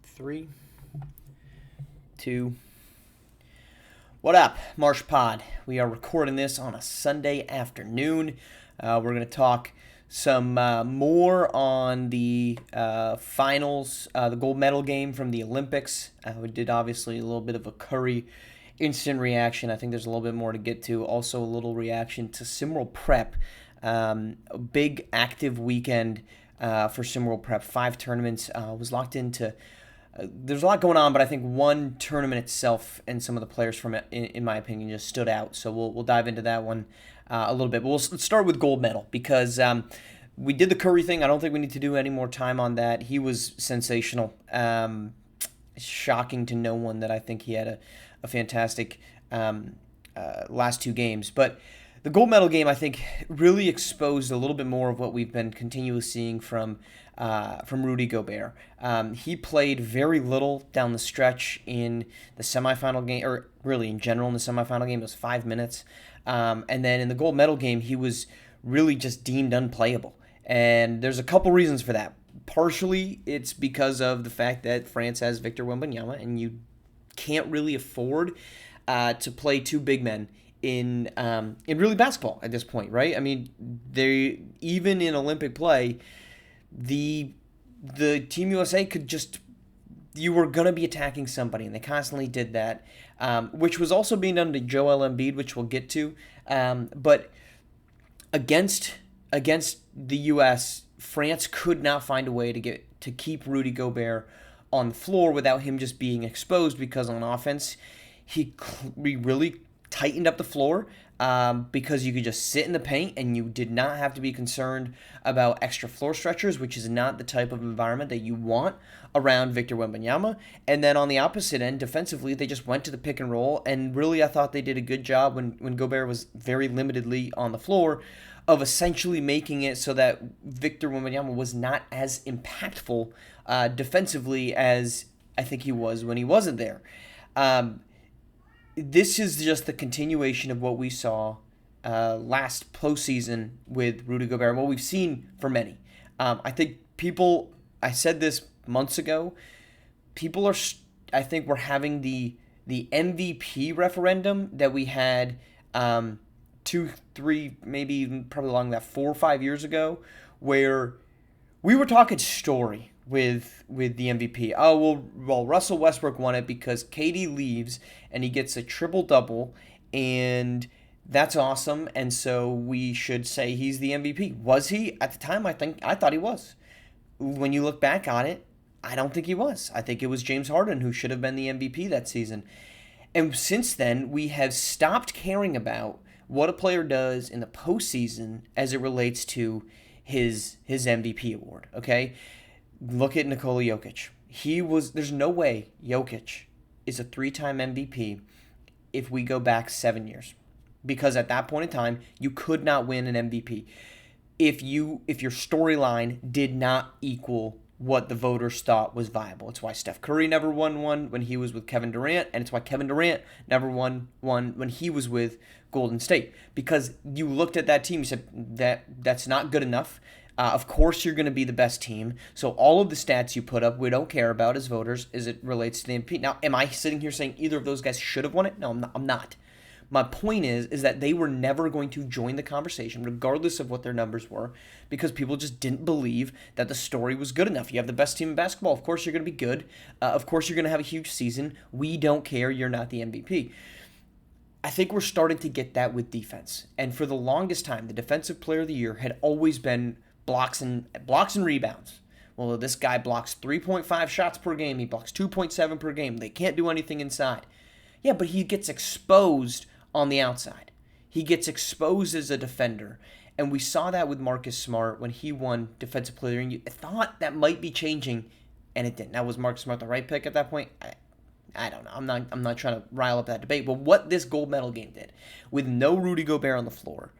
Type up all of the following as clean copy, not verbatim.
Three, two. What up, Marsh Pod? We are recording this on a Sunday afternoon. We're going to talk some more on the finals, the gold medal game from the Olympics. We did obviously a little bit of a Curry instant reaction. I think there's a little bit more to get to. Also, a little reaction to SimWorld Prep. A big active weekend for SimWorld Prep. 5 tournaments. Was locked into. There's a lot going on, but I think one tournament itself and some of the players from it, in my opinion, just stood out. So we'll dive into that one a little bit. But let's start with gold medal because we did the Curry thing. I don't think we need to do any more time on that. He was sensational. Shocking to no one that I think he had a fantastic last 2 games. But the gold medal game, I think, really exposed a little bit more of what we've been continually seeing from Rudy Gobert. He played very little down the stretch in the semifinal game, or really in general in the semifinal game. It was 5 minutes. And then in the gold medal game, he was really just deemed unplayable. And there's a couple reasons for that. Partially, it's because of the fact that France has Victor Wembanyama, and you can't really afford to play 2 big men in really basketball at this point, right? I mean, they even in Olympic play, the Team USA could just, you were gonna be attacking somebody, and they constantly did that, which was also being done to Joel Embiid, which we'll get to. But against the U.S., France could not find a way to keep Rudy Gobert on the floor without him just being exposed, because on offense, he really tightened up the floor because you could just sit in the paint and you did not have to be concerned about extra floor stretchers, which is not the type of environment that you want around Victor Wembanyama. And then on the opposite end, defensively, they just went to the pick and roll, and really I thought they did a good job when Gobert was very limitedly on the floor of essentially making it so that Victor Wembanyama was not as impactful defensively as I think he was when he wasn't there. This is just the continuation of what we saw last postseason with Rudy Gobert, and what we've seen for many. I think I said this months ago, I think we're having the MVP referendum that we had 2, 3, maybe even probably along that 4 or 5 years ago, where we were talking story with the MVP. Oh, well, Russell Westbrook won it because KD leaves and he gets a triple-double, and that's awesome, and so we should say he's the MVP. Was he? At the time, I thought he was. When you look back on it, I don't think he was. I think it was James Harden who should have been the MVP that season. And since then, we have stopped caring about what a player does in the postseason as it relates to his MVP award, okay? Look at Nikola Jokic. There's no way Jokic is a 3-time MVP if we go back 7 years. Because at that point in time, you could not win an MVP if your storyline did not equal what the voters thought was viable. It's why Steph Curry never won one when he was with Kevin Durant, and it's why Kevin Durant never won one when he was with Golden State. Because you looked at that team, you said that's not good enough. Of course you're going to be the best team. So all of the stats you put up, we don't care about as voters as it relates to the MVP. Now, am I sitting here saying either of those guys should have won it? No, I'm not. My point is that they were never going to join the conversation, regardless of what their numbers were, because people just didn't believe that the story was good enough. You have the best team in basketball. Of course you're going to be good. Of course you're going to have a huge season. We don't care. You're not the MVP. I think we're starting to get that with defense. And for the longest time, the Defensive Player of the Year had always been blocks and rebounds. Well, this guy blocks 3.5 shots per game. He blocks 2.7 per game. They can't do anything inside. Yeah, but he gets exposed on the outside. He gets exposed as a defender. And we saw that with Marcus Smart when he won Defensive Player. And you thought that might be changing, and it didn't. Now, was Marcus Smart the right pick at that point? I don't know. I'm not trying to rile up that debate. But what this gold medal game did, with no Rudy Gobert on the floor,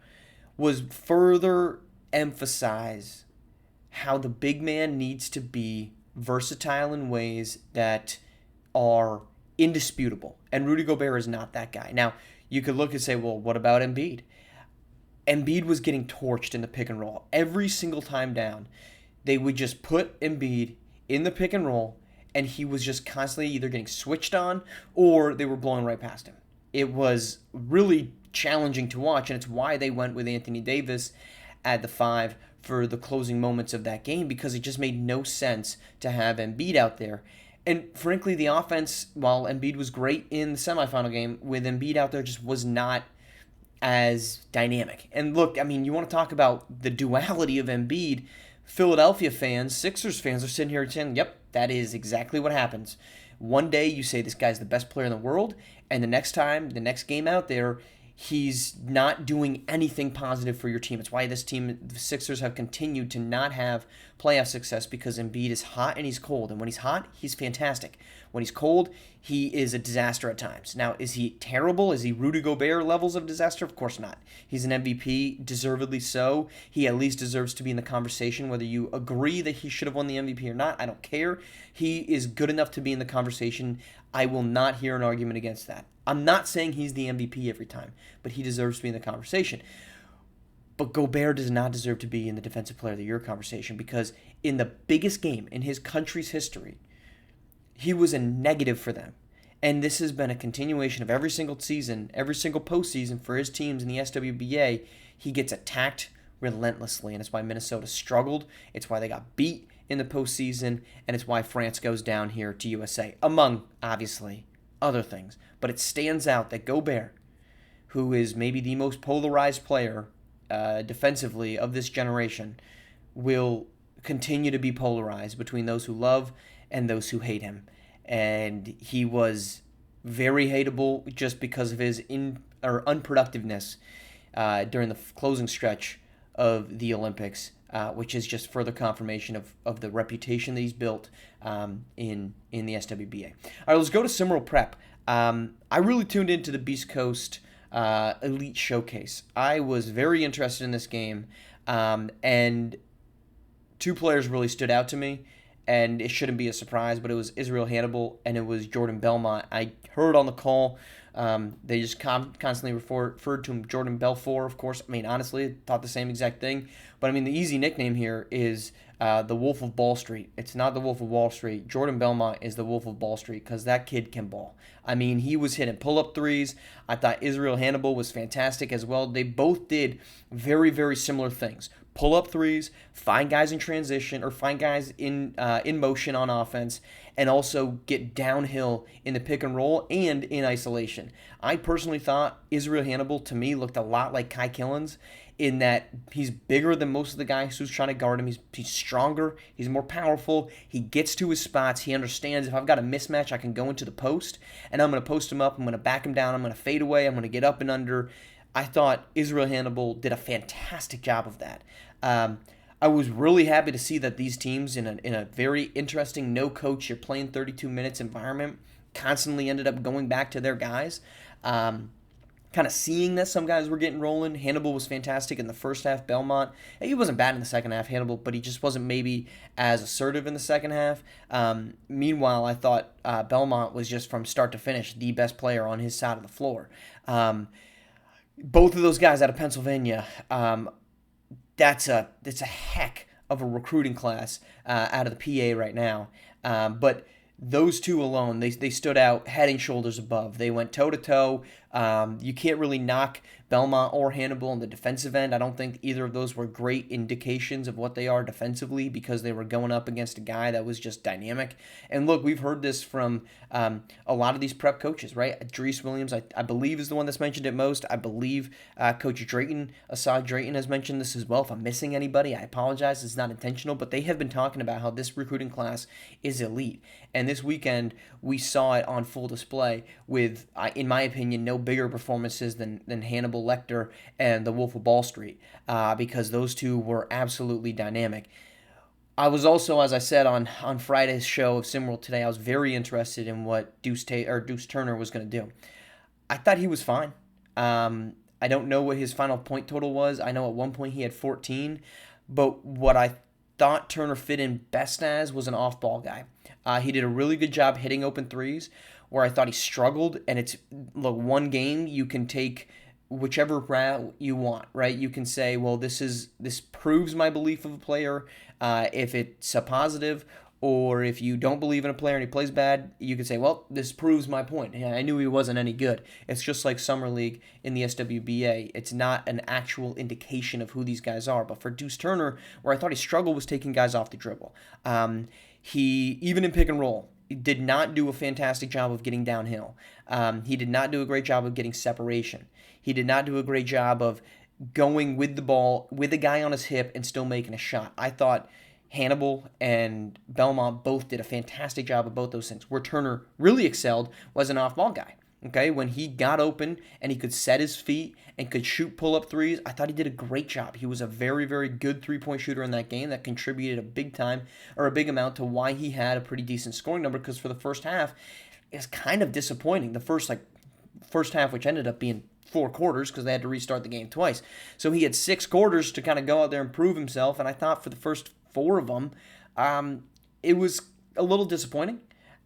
was further emphasize how the big man needs to be versatile in ways that are indisputable. And Rudy Gobert is not that guy. Now, you could look and say, well, what about Embiid? Embiid was getting torched in the pick and roll. Every single time down, they would just put Embiid in the pick and roll, and he was just constantly either getting switched on or they were blowing right past him. It was really challenging to watch, and it's why they went with Anthony Davis at the 5 for the closing moments of that game, because it just made no sense to have Embiid out there. And frankly, the offense, while Embiid was great in the semifinal game, with Embiid out there just was not as dynamic. And look, I mean, you want to talk about the duality of Embiid. Philadelphia fans, Sixers fans are sitting here saying, yep, that is exactly what happens. One day you say this guy's the best player in the world, and the next game out there, he's not doing anything positive for your team. It's why this team, the Sixers, have continued to not have playoff success, because Embiid is hot and he's cold. And when he's hot, he's fantastic. When he's cold, he is a disaster at times. Now, is he terrible? Is he Rudy Gobert levels of disaster? Of course not. He's an MVP, deservedly so. He at least deserves to be in the conversation. Whether you agree that he should have won the MVP or not, I don't care. He is good enough to be in the conversation. I will not hear an argument against that. I'm not saying he's the MVP every time, but he deserves to be in the conversation. But Gobert does not deserve to be in the Defensive Player of the Year conversation, because in the biggest game in his country's history, he was a negative for them. And this has been a continuation of every single season, every single postseason for his teams in the SWBA. He gets attacked relentlessly, and it's why Minnesota struggled. It's why they got beat in the postseason, and it's why France goes down here to USA, among, obviously, other things. But it stands out that Gobert, who is maybe the most polarized player defensively of this generation, will continue to be polarized between those who love and those who hate him. And he was very hateable just because of his unproductiveness during the closing stretch of the Olympics, which is just further confirmation of the reputation that he's built in the SWBA. All right, let's go to SimWorld Prep. I really tuned into the Beast Coast Elite Showcase. I was very interested in this game, and two players really stood out to me, and it shouldn't be a surprise, but it was Israel Hannibal and it was Jordan Belmont. I heard on the call they just constantly referred to him Jordan Belfort, of course. I mean, honestly, I thought the same exact thing. But I mean, the easy nickname here is the Wolf of Ball Street. It's not the Wolf of Wall Street. Jordan Belmont is the Wolf of Ball Street, because that kid can ball. I mean, he was hitting pull-up threes. I thought Israel Hannibal was fantastic as well. They both did very, very similar things. Pull-up threes, find guys in transition, or find guys in motion on offense, and also get downhill in the pick and roll and in isolation. I personally thought Israel Hannibal, to me, looked a lot like Kai Killens, in that he's bigger than most of the guys who's trying to guard him. He's stronger. He's more powerful. He gets to his spots. He understands if I've got a mismatch, I can go into the post, and I'm going to post him up. I'm going to back him down. I'm going to fade away. I'm going to get up and under. I thought Israel Hannibal did a fantastic job of that. I was really happy to see that these teams, in a very interesting no-coach, you're playing 32 minutes environment, constantly ended up going back to their guys. Kind of seeing that some guys were getting rolling. Hannibal was fantastic in the first half. Belmont, he wasn't bad in the second half, Hannibal, but he just wasn't maybe as assertive in the second half. Meanwhile, I thought Belmont was just from start to finish the best player on his side of the floor. Both of those guys out of Pennsylvania, that's a heck of a recruiting class out of the PA right now. But those two alone, they stood out head and shoulders above. They went toe-to-toe. You can't really knock Belmont or Hannibal on the defensive end. I don't think either of those were great indications of what they are defensively, because they were going up against a guy that was just dynamic. And look, we've heard this from a lot of these prep coaches, right? Dries Williams, I believe, is the one that's mentioned it most. I believe Coach Drayton, Assad Drayton, has mentioned this as well. If I'm missing anybody, I apologize. It's not intentional, but they have been talking about how this recruiting class is elite. And this weekend, we saw it on full display with, in my opinion, no bigger performances than Hannibal Lecter and the Wolf of Ball Street, because those two were absolutely dynamic. I was also, as I said on Friday's show of SimWorld today, I was very interested in what Deuce Turner was going to do. I thought he was fine. I don't know what his final point total was. I know at one point he had 14, but what I thought Turner fit in best as was an off-ball guy. He did a really good job hitting open threes, where I thought he struggled, and it's, look, one game you can take whichever route you want, right? You can say, well, this proves my belief of a player if it's a positive, Or if you don't believe in a player and he plays bad, you could say, well, this proves my point. Yeah, I knew he wasn't any good. It's just like Summer League in the SWBA. It's not an actual indication of who these guys are. But for Deuce Turner, where I thought he struggled was taking guys off the dribble. He, even in pick and roll, he did not do a fantastic job of getting downhill. He did not do a great job of getting separation. He did not do a great job of going with the ball, with a guy on his hip, and still making a shot. I thought Hannibal and Belmont both did a fantastic job of both those things. Where Turner really excelled was an off-ball guy. Okay, when he got open and he could set his feet and could shoot pull-up threes, I thought he did a great job. He was a very, very good three-point shooter in that game that contributed a big amount to why he had a pretty decent scoring number, because for the first half, it's kind of disappointing. The first half, which ended up being 4 quarters because they had to restart the game twice. So he had 6 quarters to kind of go out there and prove himself, and I thought for the first 4 of them, it was a little disappointing.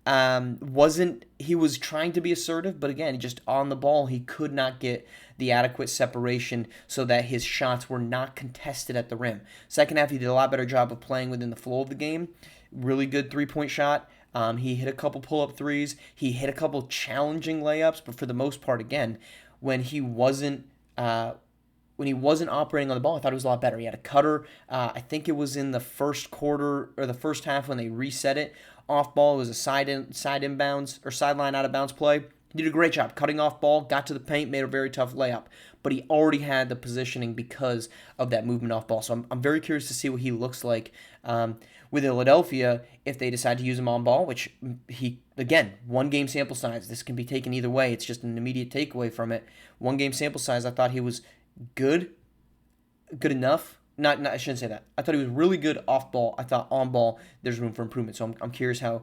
He was trying to be assertive, but again, just on the ball, he could not get the adequate separation so that his shots were not contested at the rim. Second half, he did a lot better job of playing within the flow of the game. Really good 3-point shot. He hit a couple pull-up threes. He hit a couple challenging layups, but for the most part, again, when he wasn't operating on the ball, I thought it was a lot better. He had a cutter. I think it was in the first quarter or the first half when they reset it. Off ball, it was a sideline out of bounds play. He did a great job cutting off ball, got to the paint, made a very tough layup. But he already had the positioning because of that movement off ball. So I'm very curious to see what he looks like with Philadelphia if they decide to use him on ball, which again, 1 game sample size. This can be taken either way. It's just an immediate takeaway from it. 1 game sample size, I thought he was good enough. Not I shouldn't say that. I thought he was really good off ball. I thought on ball there's room for improvement. So I'm curious how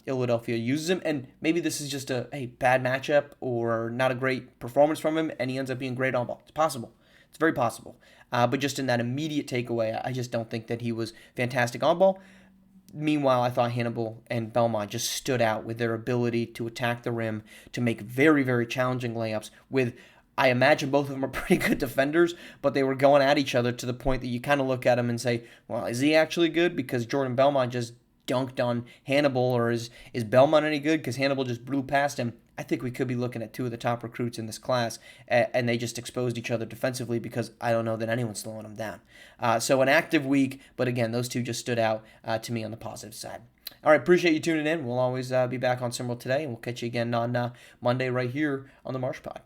Philadelphia uses him, and maybe this is just a bad matchup or not a great performance from him, and he ends up being great on ball. It's possible. It's very possible. But just in that immediate takeaway, I just don't think that he was fantastic on ball. Meanwhile, I thought Hannibal and Belmont just stood out with their ability to attack the rim, to make very, very challenging layups with, I imagine both of them are pretty good defenders, but they were going at each other to the point that you kind of look at him and say, well, is he actually good? Because Jordan Belmont just dunked on Hannibal, or is Belmont any good because Hannibal just blew past him? I think we could be looking at 2 of the top recruits in this class, and they just exposed each other defensively because I don't know that anyone's slowing them down. So an active week, but again, those 2 just stood out to me on the positive side. All right, appreciate you tuning in. We'll always be back on SimWorld today, and we'll catch you again on Monday right here on the Marsh Pod.